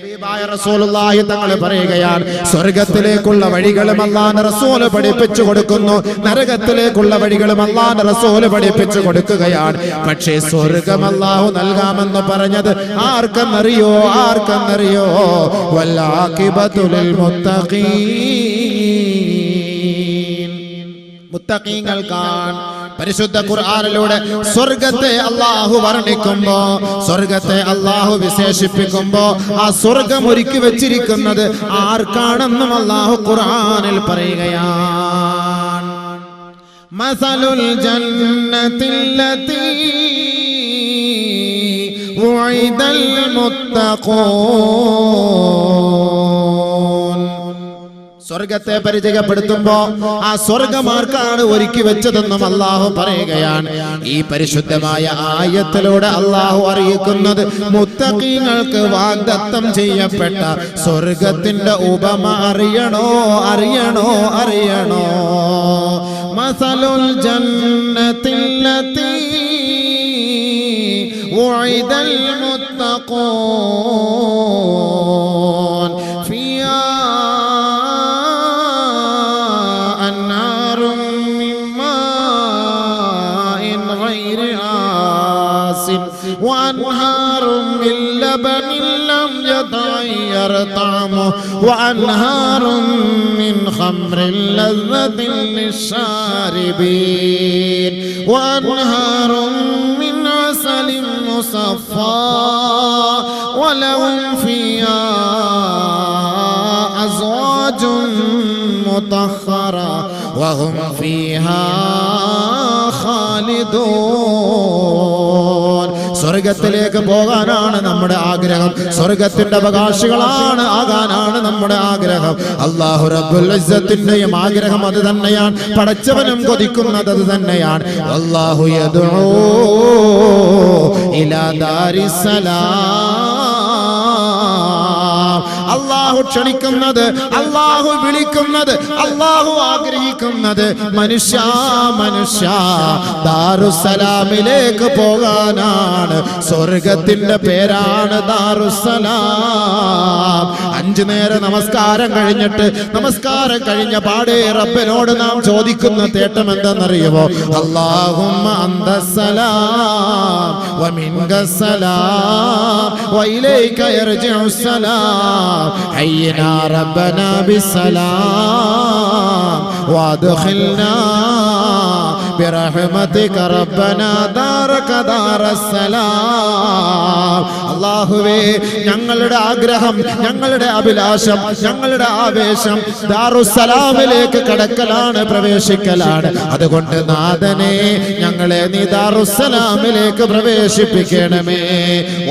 ഹബീബായ റസൂലുള്ളാഹി തങ്ങൾ പറയുകയാണ്, സ്വർഗ്ഗത്തിലേക്കുള്ള വഴികളും അല്ലാഹുവിന്റെ റസൂൽ പഠിപ്പിച്ചു കൊടുക്കുന്നു, നരകത്തിലേക്കുള്ള വഴികളും അല്ലാഹുവിന്റെ റസൂൽ പഠിപ്പിച്ചു കൊടുക്കുകയാണ്. പക്ഷേ സ്വർഗ്ഗം അല്ലാഹു നൽകാമെന്ന് പറഞ്ഞത് ആർക്കെന്നറിയോ? വല്ലാഖിബതുൽ മുത്തഖീൻ, മുത്തഖീങ്ങൾക്കാണ്. പരിശുദ്ധ ഖുർആനിലൂടെ സ്വർഗ്ഗത്തെ അല്ലാഹു വർണ്ണിക്കുമ്പോ, സ്വർഗ്ഗത്തെ അല്ലാഹു വിശേഷിപ്പിക്കുമ്പോ ആ സ്വർഗ്ഗം ഒരുക്കി വെച്ചിരിക്കുന്നത് ആർക്കാണെന്നും അല്ലാഹു ഖുർആനിൽ പറയുകയാണ്. മസലുൽ ജന്നത്തില്ലതീ ഉഇദൽ മുത്തഖൂൻ. സ്വർഗത്തെ പരിചയപ്പെടുത്തുമ്പോ ആ സ്വർഗമാർക്കാണ് ഒരുക്കി വെച്ചതെന്നും അല്ലാഹു പറയുകയാണ്. ഈ പരിശുദ്ധമായ ആയത്തിലൂടെ അല്ലാഹു അറിയിക്കുന്നത് മുത്തഖീങ്ങൾക്ക് വാഗ്ദത്തം ചെയ്യപ്പെട്ട സ്വർഗത്തിന്റെ ഉപമ അറിയണോ? മസലുൽ ജന്നത്തില്ലതീ ഉഇദൽ മുത്തഖൂൻ ഫിയാ وأنهار من لبن لم يتغير طعمه وأنهار من خمر لذة للشاربين وأنهار من عسل مصفى ولهم فيها أزواج مطهرة وهم فيها خالدون. സ്വർഗത്തിലേക്ക് പോകാനാണ് നമ്മുടെ ആഗ്രഹം, സ്വർഗത്തിന്റെ അവകാശികളാണ് ആകാനാണ് നമ്മുടെ ആഗ്രഹം. അല്ലാഹു റബ്ബുൽ ഇസ്സത്തിന്റെയും ആഗ്രഹം അത് തന്നെയാണ്, പടച്ചവനും കൊതിക്കുന്നത് അത് തന്നെയാണ്. അല്ലാഹു യദ്ഉ ഇലാ ദാരിസ്സലാം. അല്ലാഹു ക്ഷണിക്കുന്നത്, അല്ലാഹു വിളിക്കുന്നത്, അല്ലാഹു ആഗ്രഹിക്കുന്നത് മനുഷ്യ ദാറുസ്സലാമിലേക്ക് പോകാനാണ്. സ്വർഗത്തിന്റെ പേരാണ് ദാറുസ്സലാം. 5 നേര നമസ്കാരം കഴിഞ്ഞ പാടേ റബ്ബിനോട് നാം ചോദിക്കുന്ന തേട്ടം എന്തെന്നറിയുമോ? അല്ലാഹുമ്മ അന്തസ്സലാം വ മിൻകസ്സലാം വ ഇലൈക യർജിഉസ്സലാം ഹയ്യിനാ റബ്ബനാ ബിസ്സലാം വഅദ്ഖിൽനാ ബിറഹ്മതിക റബ്ബനാ ദാറക ദാറസ്സലാം. അല്ലാഹുവേ, ഞങ്ങളുടെ ആഗ്രഹം, ഞങ്ങളുടെ അഭിലാഷം, ഞങ്ങളുടെ ആവേശം ദാറുസ്സലാമിലേക്ക് കടക്കലാണ്, പ്രവേശിക്കലാണ്. അതുകൊണ്ട് നാഥനെ, ഞങ്ങളെ നീ ദാറുസ്സലാമിലേക്ക് പ്രവേശിപ്പിക്കണമേ.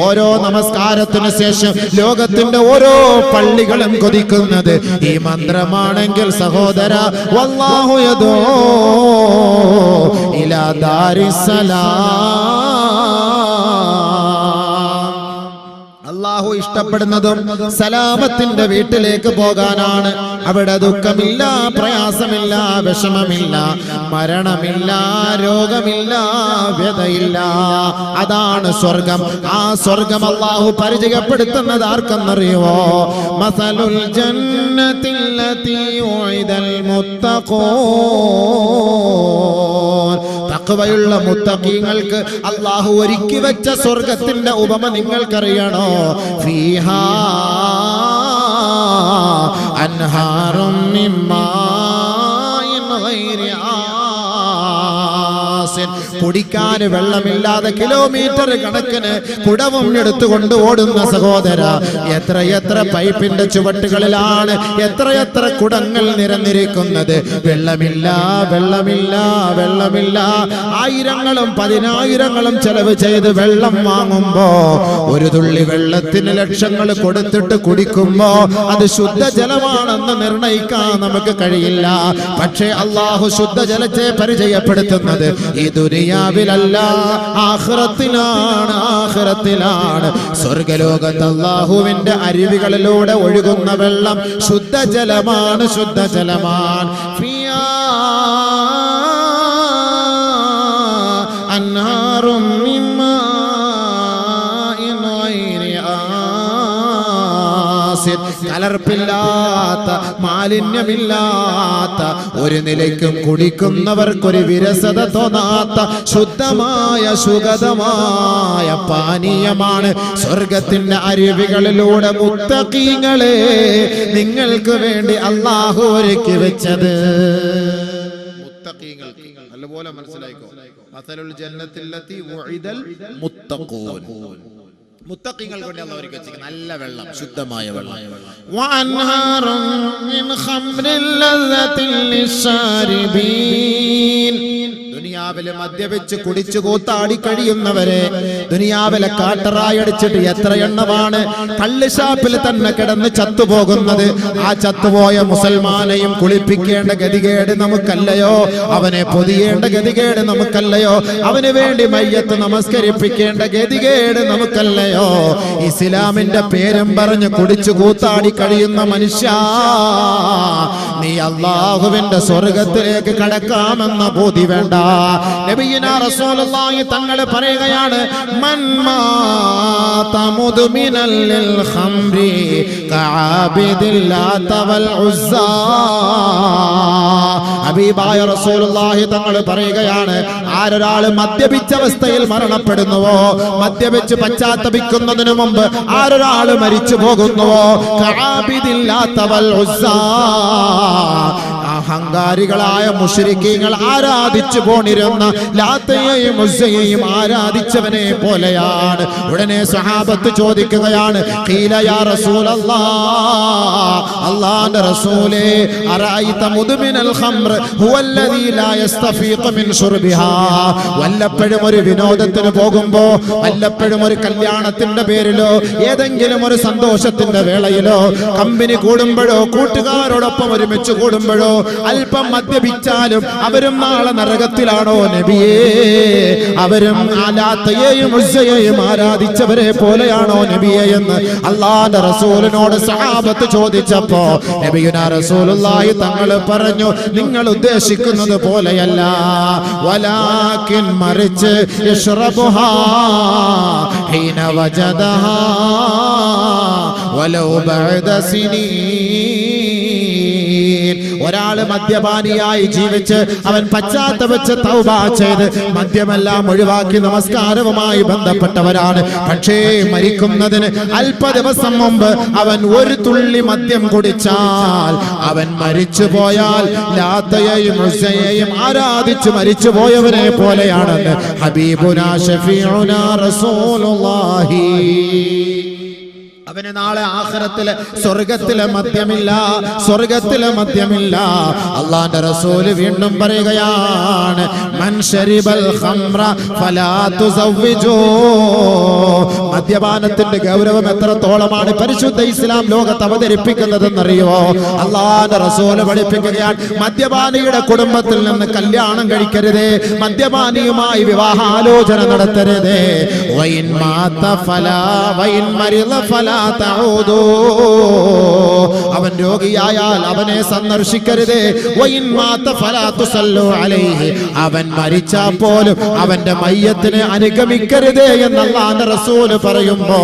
ഓരോ നമസ്കാരത്തിന് ശേഷം ലോകത്തിന്റെ ഓരോ പള്ളികളും കൊതിക്കുന്നത് ഈ മന്ത്രമാണെങ്കിൽ സഹോദര, വല്ലാഹു യദൂ ഇലാ ദാരിസ്സലാം. അല്ലാഹു ഇഷ്ടപ്പെടുന്നതും സലാമത്തിന്റെ വീട്ടിലേക്ക് പോകാനാണ്. അവിടെ ദുഃഖമില്ല, പ്രയാസമില്ല, വിഷമമില്ല, മരണമില്ല, രോഗമില്ല, വ്യതയില്ല. അതാണ് സ്വർഗം. ആ സ്വർഗം അല്ലാഹു പരിചയപ്പെടുത്തുന്നത് ആർക്കെന്നറിയുമോ? മസലുൽ ജന്നത്തില്ലതീ ഉഇദൽ മുത്തഖൂൻ. തഖ്വയുള്ള മുത്തഖീങ്ങൾക്ക് അല്ലാഹു ഒരുക്കി വെച്ച സ്വർഗത്തിന്റെ ഉപമ നിങ്ങൾക്കറിയണോ? ഫീഹാ അൻഹാറും മിൻ മാഇൻ ഗൈരി ആസിൻ. കുടിക്കാൻ വെള്ളമില്ലാതെ കിലോമീറ്റർ കണക്കിന് കുടവും എടുത്തുകൊണ്ട് ഓടുന്ന സഹോദര, എത്ര പൈപ്പിന്റെ ചുവട്ടുകളിലാണ് എത്ര കുടങ്ങൾ നിരന്നിരിക്കുന്നത്. വെള്ളമില്ല. ആയിരങ്ങളും 10,000ങ്ങളും ചെലവ് ചെയ്ത് വെള്ളം വാങ്ങുമ്പോ ഒരു തുള്ളി വെള്ളത്തിന് ലക്ഷങ്ങൾ കൊടുത്തിട്ട് കുടിക്കുമ്പോ അത് ശുദ്ധജലമാണെന്ന് നിർണയിക്കാൻ നമുക്ക് കഴിയില്ല. പക്ഷേ അല്ലാഹു ശുദ്ധജലത്തെ പരിചയപ്പെടുത്തുന്നത് ഈ ദുനിയാവിലല്ല, ആഖിറത്തിലാണ്. സ്വർഗ്ഗലോകത്ത് അല്ലാഹുവിന്റെ അരുവികളിലൂടെ ഒഴുകുന്ന വെള്ളം ശുദ്ധജലമാണ്. ഫിയാ അൻഹാറും മിൻ മാഇൻ ഗൈരി ആസിൻ കലർപ്പില്ലാത്ത മാലിന്യമില്ലാത്ത ഒരു നിലയ്ക്കും കുടിക്കുന്നവർക്കൊരു വിരസത തോന്നാത്ത ശുദ്ധമായ സുഗതമായ പാനീയമാണ് സ്വർഗത്തിന്റെ അരുവികളിലൂടെ മുത്തഖീങ്ങളെ നിങ്ങൾക്ക് വേണ്ടി അല്ലാഹു ഒരുക്കി വെച്ചത്. മുത്തഖീങ്ങൾക്ക് നല്ലപോലെ മനസ്സിലായിക്കോ. മസലുൽ ജന്നത്തില്ലത്തി വഉഇദൽ മുത്തഖൂൻ. മുത്തഖീങ്ങൾക്ക് വേണ്ടി അല്ലാഹു ഒരുക്കി വെച്ച നല്ല വെള്ളം, ശുദ്ധമായ വെള്ളം. വഅൻഹാറും മിൻ ഖംറിൻ ലസ്സത്തിൻ ലിശ്ശാരിബീൻ. ദുനിയാവിലെ മദ്യപിച്ച് കുടിച്ചു കൂത്താടി കഴിയുന്നവരെ, ദുനിയാവിലെ കാട്ടറായടിച്ചിട്ട് എത്ര എണ്ണമാണ് കള്ളുഷാപ്പിൽ തന്നെ കിടന്ന് ചത്തുപോകുന്നത്. ആ ചത്തുപോയ മുസൽമാനെയും കുളിപ്പിക്കേണ്ട ഗതികേട് നമുക്കല്ലയോ? അവനെ പൊതിയേണ്ട ഗതികേട് നമുക്കല്ലയോ? അവന് വേണ്ടി മയ്യത്ത് നമസ്കരിപ്പിക്കേണ്ട ഗതികേട് നമുക്കല്ലയോ? ഇസ്ലാമിന്റെ പേരും പറഞ്ഞ് കുടിച്ചു കൂത്താടി കഴിയുന്ന മനുഷ്യ, നീ അല്ലാഹുവിന്റെ സ്വർഗത്തിലേക്ക് കടക്കാമെന്ന ബോധി വേണ്ട. നബിയുനാ റസൂലുള്ളാഹി തങ്ങൾ പറയുകയാണ്, മൻ മാത മുദ്മിനൽ ലിൽ ഖംരി കഅബിദിൽ ലാത വൽ ഉസ്സാ. ഹബീബായ റസൂലുള്ളാഹി തങ്ങൾ പറയുകയാണ്, ആരൊരാൾ മദ്യപിച്ച അവസ്ഥയിൽ മരണപ്പെടുന്നുവോ, മദ്യപിച്ച് പശ്ചാത്തപിക്കുന്നതിനു മുമ്പ് ആരൊരാൾ മരിച്ചു പോകുന്നുവോ, കഅബിദിൽ ലാത വൽ ഉസ്സാ, അഹങ്കാരികളായ മുശ്രിക്കീങ്ങൾ ആരാധിച്ചു പോണിരുന്ന ലാത്തയെയും ഉസ്സയെയും ആരാധിച്ചവനെ പോലെയാണ്. ഉടനെ സ്വഹാബത്ത് ചോദിക്കുകയാണ്, ഖീല യാ റസൂലല്ലാഹ്, അല്ലാഹുവിന്റെ റസൂലേ, അറഅയ്ത മുദ്മിനൽ ഖംർ ഹുവല്ലദീ ലാ യസ്തഫീഖു മിൻ ശുർബിഹാ. വല്ലപ്പോഴും ഒരു വിനോദത്തിന് പോകുമ്പോ, വല്ലപ്പോഴും ഒരു കല്യാണത്തിന്റെ പേരിലോ ഏതെങ്കിലും ഒരു സന്തോഷത്തിന്റെ വേളയിലോ കമ്പനി കൂടുമ്പോഴോ കൂട്ടുകാരോടൊപ്പം ഒരുമിച്ച് കൂടുമ്പോഴോ അല്പം മദ്യപിച്ചാലും അവരും നാളെ നരകത്തിലാണോ നബിയേ? അവരും ലാത്തയെയും ഉസ്സയെയും ആരാധിച്ചവരെ പോലെയാണോ നബിയേ എന്ന് അല്ലാഹുവിന്റെ റസൂലിനോട് സഹാബത്ത് ചോദിച്ചപ്പോ നബിയുനാ റസൂലുള്ളാഹി തങ്ങൾ പറഞ്ഞു, നിങ്ങൾ ഉദ്ദേശിക്കുന്നത് പോലെയല്ല, വലാകിൻ മറിച്ച് യശ്റബുഹാ ഹീന വജദഹാ വലൗ ബഅദ സിനീൻ. ഒരാള് മദ്യപാനിയായി ജീവിച്ച് അവൻ പശ്ചാത്തപിച്ച് തൗബ ചെയ്ത് മദ്യമെല്ലാം ഒഴിവാക്കി നമസ്കാരവുമായി ബന്ധപ്പെട്ടവരാണ്. പക്ഷേ മരിക്കുന്നതിന് അല്പ ദിവസം മുമ്പ് അവൻ ഒരു തുള്ളി മദ്യം കുടിച്ചാൽ അവൻ മരിച്ചു പോയാൽ ലാത്തയെയും ഉസ്സയെയും ആരാധിച്ചു മരിച്ചു പോയവനെ പോലെയാണെന്ന് ഹബീബുനാ ഷഫീഉനാ റസൂലുള്ളാഹി. അവന് നാളെ ആഖിറത്തിലെ സ്വർഗത്തിലെ മദ്യമില്ല, സ്വർഗത്തിലെ മദ്യമില്ല. അല്ലാഹുവിന്റെ റസൂല് വീണ്ടും പറയുകയാണ്, മൻ ശരിബൽ ഖംറ ഫലാ തുസവ്വിജൂ. മദ്യപാനത്തിന്റെ ഗൗരവം എത്രത്തോളമാണ് പരിശുദ്ധ ഇസ്ലാം ലോകത്ത് അവതരിപ്പിക്കുന്നതെന്നറിയോ? അല്ലാഹുവിന്റെ റസൂല് പഠിപ്പിക്കുകയാണ്, മദ്യപാനിയുടെ കുടുംബത്തിൽ നിന്ന് കല്യാണം കഴിക്കരുതേ, മദ്യപാനിയുമായി വിവാഹാലോചന നടത്തരുതേ. വൈൻ മാത ഫലാ വൈൻ മരിള ഫലാ തഊദൂ. അവൻ രോഗിയായാൽ അവനെ സന്ദർശിക്കരുതേ. വൈൻ മാത ഫലാ തുസല്ലു അലൈഹി. അവൻ മരിച്ചാൽ പോലും അവന്റെ മയ്യത്തിനെ അനുഗമിക്കരുതേ എന്ന് അല്ലാഹുവിന്റെ റസൂൽ പറയുമ്പോ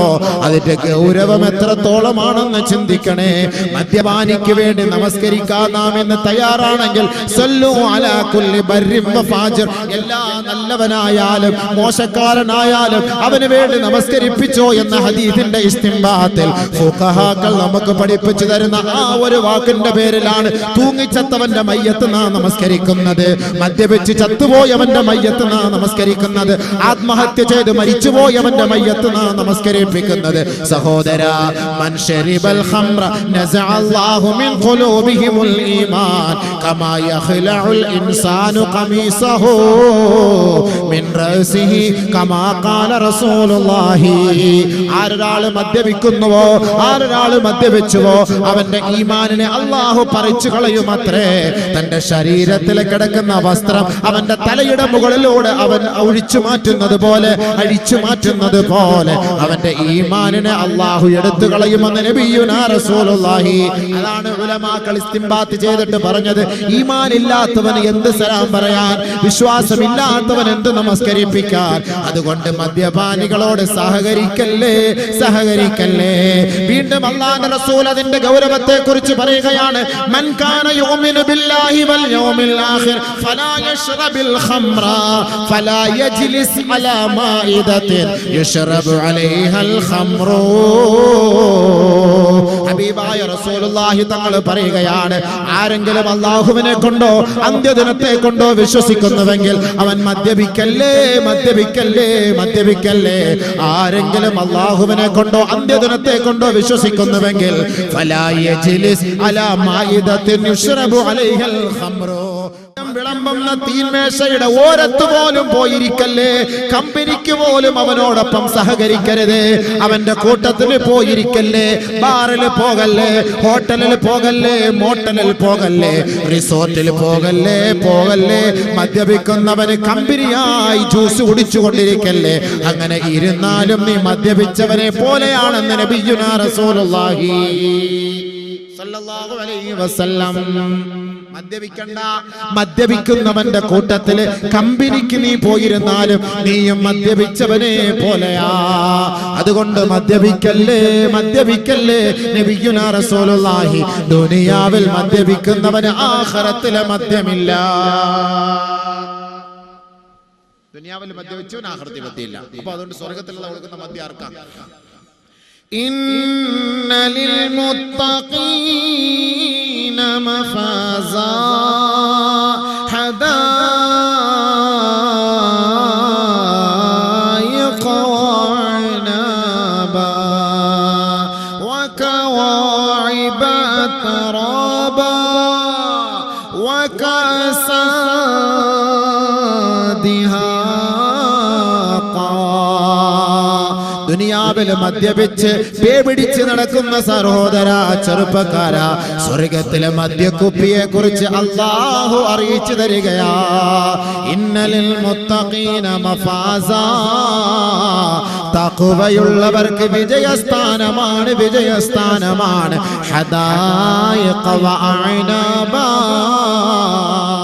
അതിന്റെ ഗൗരവം എത്രത്തോളമാണെന്ന് ചിന്തിക്കണേ. മദ്യപാനിക്ക് വേണ്ടി നമസ്കരിക്കാൻ നാം ഇന്ന് തയ്യാറാണെങ്കിൽ സല്ലു അലാ കുല്ലി ബർരിൻ വഫാജിർ, എല്ലാ നല്ലവനായാലും മോശക്കാരനായാലും അവന് വേണ്ടി നമസ്കരിപ്പിച്ചോ എന്ന ഹദീസിന്റെ ഇസ്തിംബാത്തിൽ ഫുഖഹാക്കൾ നമുക്ക് പഠിപ്പിച്ചു തരുന്ന ആ ഒരു വാക്കിന്റെ പേരിലാണ് തൂങ്ങിച്ചത്തവന്റെ മയ്യത്ത് നാം നമസ്കരിക്കുന്നത്, മദ്യപിച്ച് ചത്തുപോയവന്റെ മയ്യത്ത് നാം നമസ്കരിക്കുന്നത്, ആത്മഹത്യ ചെയ്ത് മരിച്ചുപോയവന്റെ മയ്യത്ത് നാം നമസ്കരിപ്പിക്കുന്നത്. സഹോദരാ, മൻ ശരിബൽ ഖംറ നസഅ അല്ലാഹു മിൻ ഖുലൂബിഹിമുൽ ഈമാൻ കമാ യഖ്ലഉൽ ഇൻസാനു ഖമീസഹു മിൻ റഅസിഹി കമാ ഖാല റസൂലുള്ളാഹി. ആരൊരാൾ മദ്യപിക്കുന്നുവോ, ആരൊരാൾ മദ്യപിച്ചുവോ അവന്റെ ഈമാനിനെ അല്ലാഹു പറിച്ചു കളയുമത്രേ. തന്റെ ശരീരത്തിൽ കിടക്കുന്ന വസ്ത്രം അവന്റെ തലയുടെ മുകളിലൂടെ അവൻ ഒഴിച്ചു മാറ്റുന്നത് പോലെ, അഴിച്ചു മാറ്റുന്നത് പോലെ അവന്റെ ഈമാനിനെ അല്ലാഹു എടുത്തു കളയുമെന്ന് നബിയുനാ റസൂലുള്ളാഹി. അതാണ് ഉലമാക്കൾ ഇസ്തിംബാത്ത് ചെയ്തിട്ട് പറഞ്ഞത്, ഈമാൻ ഇല്ലാത്തവൻ എന്ത് സലാം പറയാൻ, വിശ്വാസമില്ലാത്തവൻ എന്ത് നമസ്കരിപ്പിക്കാൻ. അതുകൊണ്ട് മദ്യപാനികളോട് സഹകരിക്കല്ലേ, സഹകരിക്കല്ലേ. വീണ്ടും അല്ലാഹുവിന്റെ റസൂൽ അതിന്റെ ഗൗരവത്തെ കുറിച്ച് പറയുകയാണ്, മൻ കാന യുമിനു ബില്ലാഹി വൽ യൗമിൽ ആഖിർ ഫലാ യശ്റബിൽ ഖംറ ഫലാ യജ്ലിസ് അലാ മാഇദത്തിൻ യശ്റബു അലൈഹൽ ഖംറു. ഹബീബായ റസൂലുള്ളാഹി തങ്ങൾ പറയുകയാണ്, ആരെങ്കിലും അല്ലാഹുവിനെ കൊണ്ടോ അന്ത്യദിനത്തെ കൊണ്ടോ വിശ്വസിക്കുന്നുവെങ്കിൽ അവൻ മദ്യപിക്കല്ലേ മദ്യപിക്കല്ലേ മദ്യപിക്കല്ലേ. ആരെങ്കിലും അല്ലാഹുവിനെ കൊണ്ടോ അന്ത്യദിനത്തെ കൊണ്ടോ വിശ്വസിക്കുന്നുവെങ്കിൽ ഫലാ യജ്ലിസ് അലാ മാഇദത്തിൻ യുശ്റബു അലൈഹൽ ഖംറു. വിളമ്പുന്ന തീന്മേശയുടെ ഓരത്ത് പോലും പോയിരിക്കല്ലേ. കമ്പനിക്ക് പോലും അവനോടൊപ്പം സഹകരിക്കരുത്. അവന്റെ കൂട്ടത്തിൽ പോയിരിക്കല്ലേ. ബാറിൽ പോകല്ലേ, ഹോട്ടലിൽ പോകല്ലേ, മോട്ടലിൽ പോകല്ലേ, റിസോർട്ടിൽ പോകല്ലേ പോകല്ലേ. മദ്യപിക്കുന്നവന് കമ്പനിയായി ജ്യൂസ് കുടിച്ചുകൊണ്ടിരിക്കല്ലേ. അങ്ങനെ ഇരുന്നാലും നീ മദ്യപിച്ചവനെ പോലെയാണെന്ന് നബിയുനാ റസൂലുള്ളാഹി സല്ലല്ലാഹു അലൈഹി വസല്ലം. മദ്യപിക്കണ്ട. മദ്യപിക്കുന്നവന്റെ കൂട്ടത്തില് കമ്പനിക്ക് നീ പോയിരുന്നാലും നീയും മദ്യപിച്ചവനെ പോലെയാ. അതുകൊണ്ട് മദ്യപിക്കല്ലേ മദ്യപിക്കല്ലേ. നബിയുനാ റസൂലുള്ളാഹി ദുനിയാവിൽ മദ്യപിക്കുന്നവന് ആഖിറത്തിലെ മദ്യമില്ല. ദുനിയാവിൽ മദ്യപിച്ചവൻ ആഖിറത്തിൽ മദ്യമില്ല. അപ്പൊ അതുകൊണ്ട് സ്വർഗ്ഗത്തിലുള്ള കൊടുക്കുന്ന മദ്യം ആർക്കാ? إن للمتقين مفازا حدائق وعنبا وكواعب ترابا وكأسا دهاقا. ദുനിയാവിൽ മദ്യപിച്ച് പേപിടിച്ച് നടക്കുന്ന സഹോദര ചെറുപ്പക്കാര, സ്വർഗത്തിലെ മദ്യക്കുപ്പിയെ കുറിച്ച് അല്ലാഹു അറിയിച്ചു തരികയാ. ഇന്നലിൽ മുത്തഖീന മഫാസാ. തഖ്വയുള്ളവർക്ക് വിജയസ്ഥാനമാണ് വിജയസ്ഥാനമാണ്. ഹദായിഖ വഅനബാ.